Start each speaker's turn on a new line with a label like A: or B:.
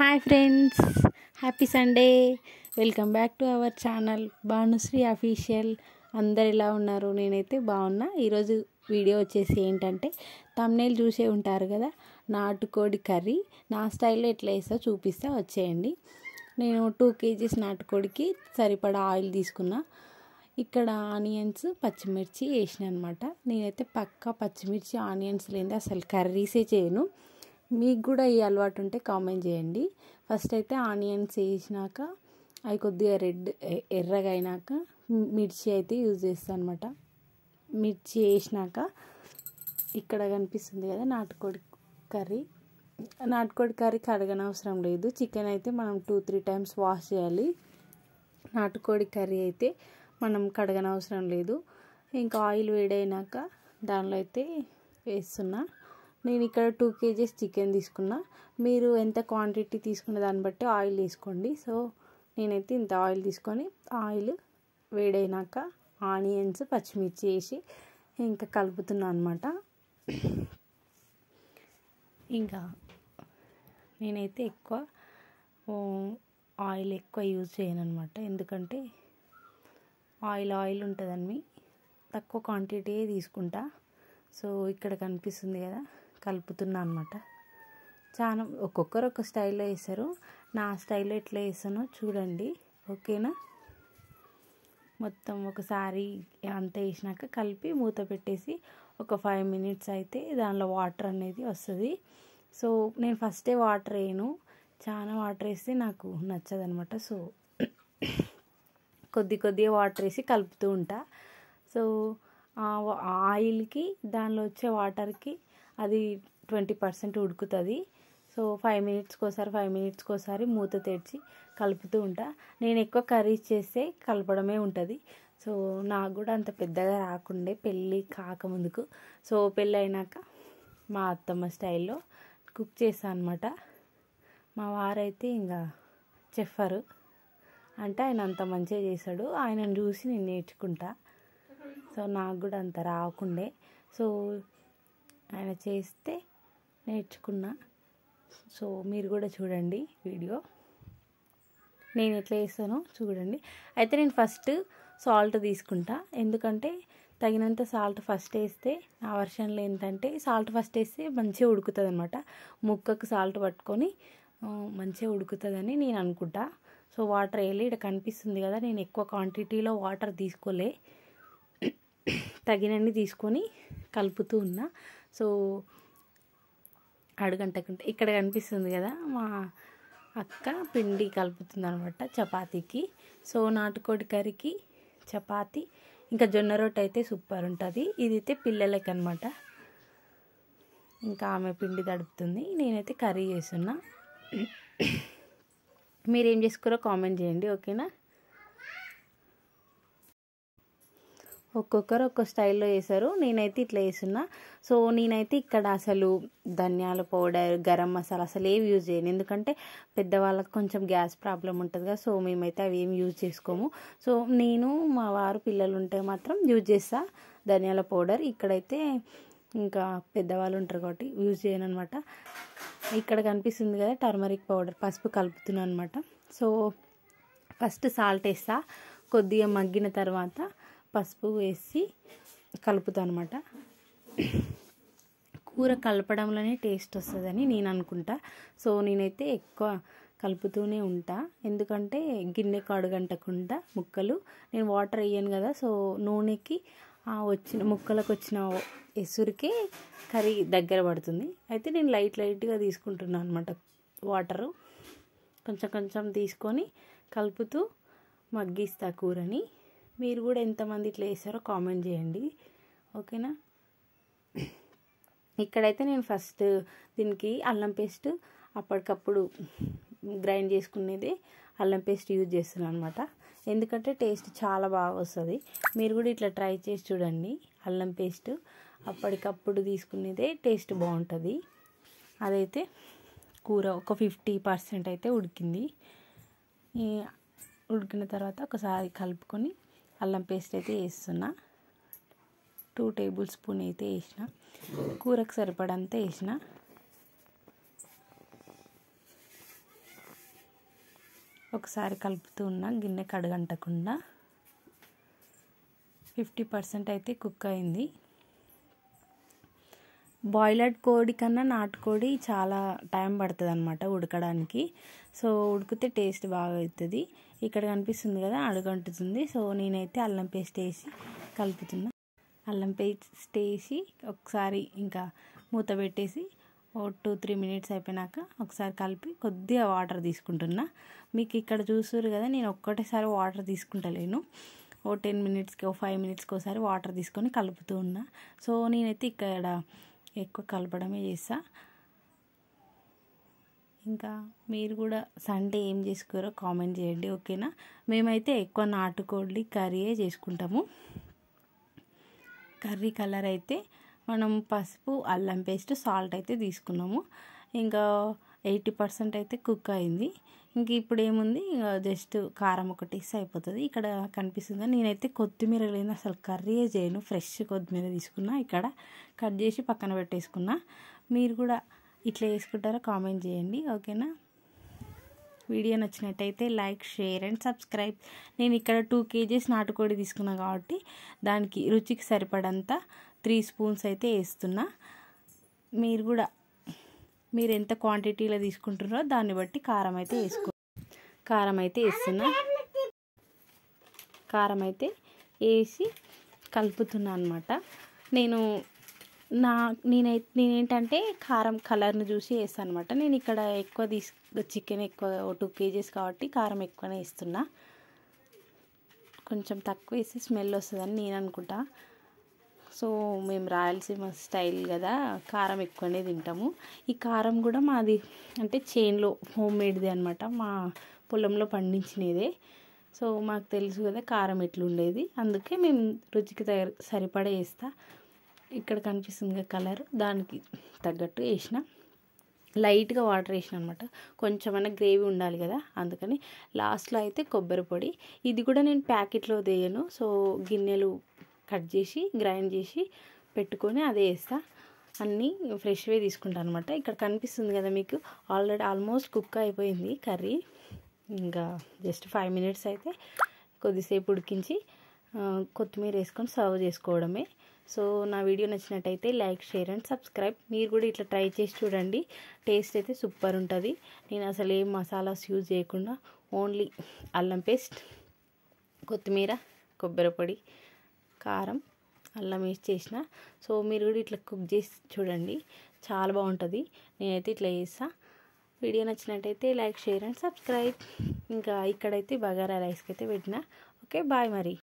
A: Hi friends, happy Sunday. Welcome back to our channel Bhanusri official. అందరు ఎలా ఉన్నారు? నేనైతే బాగున్నా. ఈరోజు వీడియో వచ్చేసి ఏంటంటే, థంబ్నెయిల్ చూసే ఉంటారు కదా, నాటుకోడి కర్రీ నా స్టైల్లో ఎట్లా వేస్తా చూపిస్తా, వచ్చేయండి. నేను 2 kgs నాటుకోడికి సరిపడా ఆయిల్ తీసుకున్నా. ఇక్కడ ఆనియన్స్, పచ్చిమిర్చి వేసిన అనమాట. నేనైతే పక్కా పచ్చిమిర్చి ఆనియన్స్ లేనిదే అసలు కర్రీసే చేయను. మీకు కూడా ఈ అలవాటు ఉంటే కామెంట్ చేయండి. ఫస్ట్ అయితే ఆనియన్స్ వేసినాక అవి కొద్దిగా ఎర్రగా అయినాక మిర్చి అయితే యూజ్ చేస్తాను అనమాట. మిర్చి వేసినాక ఇక్కడ కనిపిస్తుంది కదా నాటుకోడి కర్రీ. నాటుకోడి కర్రీ కడగనవసరం లేదు. చికెన్ అయితే మనం 2-3 times వాష్ చేయాలి. నాటుకోడి కర్రీ అయితే మనం కడగనవసరం లేదు. ఇంకా ఆయిల్ వేడైనాక దానిలో అయితే వేస్తున్నా. నేను ఇక్కడ 2 kgs చికెన్ తీసుకున్నా. మీరు ఎంత క్వాంటిటీ తీసుకున్న దాన్ని బట్టి ఆయిల్ తీసుకోండి. సో నేనైతే ఇంత ఆయిల్ తీసుకొని ఆయిల్ వేడైనాక ఆనియన్స్, పచ్చిమిర్చి వేసి ఇంకా కలుపుతున్నా అనమాట. ఇంకా నేనైతే ఎక్కువ ఆయిల్ ఎక్కువ యూజ్ చేయను అనమాట. ఎందుకంటే ఆయిల్ ఉంటుందని తక్కువ క్వాంటిటీ తీసుకుంటా. సో ఇక్కడ కనిపిస్తుంది కదా, కలుపుతున్నా అనమాట. చాలా ఒక్కొక్కరు ఒక స్టైల్లో వేస్తారు. నా స్టైల్లో ఎట్లా వేస్తానో చూడండి, ఓకేనా? మొత్తం ఒకసారి అంతా వేసినాక కలిపి మూత పెట్టేసి ఒక 5 minutes అయితే దానిలో వాటర్ అనేది వస్తుంది. సో నేను ఫస్టే వాటర్ వేయను. చాలా వాటర్ వేస్తే నాకు నచ్చదు అనమాట. సో కొద్దిగా వాటర్ వేసి కలుపుతూ ఉంటా. సో ఆయిల్కి దానిలో వచ్చే వాటర్కి అది 20% ఉడుకుతుంది. సో 5 minutes కోసారి మూత తెరిచి కలుపుతూ ఉంటా. నేను ఎక్కువ కర్రీస్ చేస్తే కలపడమే ఉంటుంది. సో నాకు కూడా అంత పెద్దగా రాకుండే పెళ్ళి కాకముందుకు. సో పెళ్ళి అయినాక మా అత్తమ్మ స్టైల్లో కుక్ చేస్తాను అనమాట. మా వారైతే ఇంకా చెఫరు అంటే ఆయన అంత మంచిగా చేశాడు. ఆయనను చూసి నేను నేర్చుకుంటా. సో నాకు కూడా అంత రాకుండే. సో ఆయన చేస్తే నేర్చుకున్నా. సో మీరు కూడా చూడండి వీడియో, నేను ఎట్లా వేస్తానో చూడండి. అయితే నేను ఫస్ట్ సాల్ట్ తీసుకుంటా. ఎందుకంటే తగినంత సాల్ట్ ఫస్ట్ వేస్తే, నా వర్షన్లో ఏంటంటే సాల్ట్ ఫస్ట్ వేస్తే మంచిగా ఉడుకుతుంది అనమాట. ముక్కకు సాల్ట్ పట్టుకొని మంచిగా ఉడుకుతుందని నేను అనుకుంటా. సో వాటర్ వేయాలి. ఇక్కడ కనిపిస్తుంది కదా, నేను ఎక్కువ క్వాంటిటీలో వాటర్ తీసుకోలే, తగినన్ని తీసుకొని కలుపుతూ ఉన్నా. సో అడుగంటకుంటే ఇక్కడ కనిపిస్తుంది కదా, మా అక్క పిండి కలుపుతుంది అనమాట చపాతీకి. సో నాటుకోడి కర్రీకి చపాతీ ఇంకా జొన్న రొట్టె అయితే సూపర్ ఉంటుంది. ఇదైతే పిల్లలకి అనమాట. ఇంకా ఆమె పిండి తడుపుతుంది, నేనైతే కర్రీ చేస్తున్నా. మీరేం చేసుకోరో కామెంట్ చేయండి, ఓకేనా? ఒక్కొక్కరు ఒక్కో స్టైల్లో వేసారు. నేనైతే ఇట్లా వేస్తున్నా. సో నేనైతే ఇక్కడ అసలు ధనియాల పౌడర్, గరం మసాలా అసలు ఏవి యూజ్ చేయను. ఎందుకంటే పెద్దవాళ్ళకి కొంచెం గ్యాస్ ప్రాబ్లం ఉంటుంది కదా. సో మేమైతే అవి ఏమి యూజ్ చేసుకోము. సో నేను, మా వారు, పిల్లలు ఉంటే మాత్రం యూజ్ చేస్తా ధనియాల పౌడర్. ఇక్కడైతే ఇంకా పెద్దవాళ్ళు ఉంటారు కాబట్టి యూజ్ చేయను అనమాట. ఇక్కడ కనిపిస్తుంది కదా టర్మరిక్ పౌడర్, పసుపు కలుపుతున్నాను అనమాట. సో ఫస్ట్ సాల్ట్ వేస్తా, కొద్దిగా మగ్గిన తర్వాత పసుపు వేసి కలుపుతాను అనమాట. కూర కలపడంలోనే టేస్ట్ వస్తుందని నేను అనుకుంటా. సో నేనైతే ఎక్కువ కలుపుతూనే ఉంటా. ఎందుకంటే గిన్నెకు అడుగంటకుండా ముక్కలు, నేను వాటర్ వేయను కదా. సో నూనెకి వచ్చిన ముక్కలకు వచ్చిన ఎసురుకే కర్రీ దగ్గర పడుతుంది. అయితే నేను లైట్గా తీసుకుంటున్నాను అనమాట వాటరు. కొంచెం తీసుకొని కలుపుతూ మగ్గిస్తా కూరని. మీరు కూడా ఎంతమంది ఇట్లా వేస్తారో కామెంట్ చేయండి, ఓకేనా? ఇక్కడైతే నేను ఫస్ట్ దీనికి అల్లం పేస్ట్ అప్పటికప్పుడు గ్రైండ్ చేసుకునేది అల్లం పేస్ట్ యూజ్ చేస్తున్నాను అనమాట. ఎందుకంటే టేస్ట్ చాలా బాగా వస్తుంది. మీరు కూడా ఇట్లా ట్రై చేసి చూడండి. అల్లం పేస్ట్ అప్పటికప్పుడు తీసుకునేదే టేస్ట్ బాగుంటుంది. అదైతే కూర ఒక 50% అయితే ఉడికింది. ఉడికిన తర్వాత ఒకసారి కలుపుకొని అల్లం పేస్ట్ అయితే వేస్తున్నా. 2 tablespoon అయితే వేసిన, కూరకు సరిపడంత వేసిన. ఒకసారి కలుపుతూ ఉన్నా గిన్నె కడుగంటకుండా. 50% అయితే కుక్ అయింది. బాయిలర్డ్ కోడి కన్నా నాటుకోడి చాలా టైం పడుతుంది అనమాట ఉడకడానికి. సో ఉడికితే టేస్ట్ బాగా అవుతుంది. ఇక్కడ కనిపిస్తుంది కదా అడుగంటుతుంది. సో నేనైతే అల్లం పేస్ట్ వేసి కలుపుతున్నా. అల్లం పేస్ట్ వేసి ఒకసారి ఇంకా మూత పెట్టేసి 2-3 మినిట్స్ అయిపోయినాక ఒకసారి కలిపి కొద్దిగా వాటర్ తీసుకుంటున్నా. మీకు ఇక్కడ చూస్తున్నారు కదా నేను ఒక్కటేసారి వాటర్ తీసుకుంటలేను. 10 మినిట్స్కి 5 మినిట్స్కి ఒకసారి వాటర్ తీసుకొని కలుపుతూ ఉన్నా. సో నేనైతే ఇక్కడ ఎక్కువ కలపడమే చేస్తా. ఇంకా మీరు కూడా సండే ఏం చేసుకోరో కామెంట్ చేయండి, ఓకేనా. మేమైతే ఎక్కువ నాటుకోడి కర్రీయే చేసుకుంటాము. కర్రీ కలర్ అయితే మనం పసుపు, అల్లం పేస్ట్, సాల్ట్ అయితే తీసుకున్నాము. ఇంకా 80% అయితే కుక్ అయింది. ఇంక ఇప్పుడు ఏముంది, జస్ట్ కారం ఒకటి వేస్తే అయిపోతుంది. ఇక్కడ కనిపిస్తుంది నేనైతే కొత్తిమీర లేని అసలు కర్రీయే చేయను. ఫ్రెష్ కొత్తిమీర తీసుకున్నా, ఇక్కడ కట్ చేసి పక్కన పెట్టేసుకున్నా. మీరు కూడా ఇట్లా వేసుకుంటారో కామెంట్ చేయండి, ఓకేనా. వీడియో నచ్చినట్టయితే లైక్, షేర్ అండ్ సబ్స్క్రైబ్. నేను ఇక్కడ 2 kgs నాటుకోడి తీసుకున్నా కాబట్టి దానికి రుచికి సరిపడంత 3 స్పూన్స్ అయితే వేస్తున్నా. మీరు కూడా మీరు ఎంత క్వాంటిటీలో తీసుకుంటున్నారో దాన్ని బట్టి కారం అయితే కారం అయితే వేస్తున్నా. కారం అయితే వేసి కలుపుతున్నా అనమాట. నేనేంటంటే కారం కలర్ని చూసి వేస్తాను అనమాట. నేను ఇక్కడ ఎక్కువ చికెన్ ఎక్కువ 2 kgs కాబట్టి కారం ఎక్కువనే వేస్తున్నా. కొంచెం తక్కువ వేసి స్మెల్ వస్తుందని నేను అనుకుంటా. సో మేము రాయలసీమ స్టైల్ కదా, కారం ఎక్కువనే తింటాము. ఈ కారం కూడా మాది అంటే చేన్లో హోమ్ మేడ్ది అనమాట, మా పొలంలో పండించినదే. సో మాకు తెలుసు కదా కారం ఎట్లుండేది, అందుకే మేము రుచికి సరిపడా వేస్తా. ఇక్కడ కనిపిస్తుంది కలర్, దానికి తగ్గట్టు వేసిన. లైట్గా వాటర్ వేసిన అనమాట, కొంచెమైనా గ్రేవీ ఉండాలి కదా, అందుకని. లాస్ట్లో అయితే కొబ్బరి పొడి, ఇది కూడా నేను ప్యాకెట్లో వేయను. సో గిన్నెలు కట్ చేసి గ్రైండ్ చేసి పెట్టుకొని అదే వేస్తా. అన్నీ ఫ్రెష్వే తీసుకుంటాను అనమాట. ఇక్కడ కనిపిస్తుంది కదా మీకు, ఆల్మోస్ట్ కుక్ అయిపోయింది కర్రీ. ఇంకా జస్ట్ 5 మినిట్స్ అయితే కొద్దిసేపు ఉడికించి కొత్తిమీర వేసుకొని సర్వ్ చేసుకోవడమే. సో నా వీడియో నచ్చినట్టయితే లైక్, షేర్ అండ్ సబ్స్క్రైబ్. మీరు కూడా ఇట్లా ట్రై చేసి చూడండి, టేస్ట్ అయితే సూపర్ ఉంటుంది. నేను అసలు ఏం మసాలాస్ యూజ్ చేయకుండా ఓన్లీ అల్లం పేస్ట్, కొత్తిమీర, కొబ్బరి పొడి, కారం, అల్లం వేసి చేసిన. సో మీరు కూడా ఇట్లా కుక్ చేసి చూడండి, చాలా బాగుంటుంది. నేనైతే ఇట్లా చేస్తా. వీడియో నచ్చినట్టయితే లైక్, షేర్ అండ్ సబ్స్క్రైబ్. ఇంకా ఇక్కడైతే బగారా రైస్కి అయితే పెట్టిన. ఓకే, బాయ్ మరి.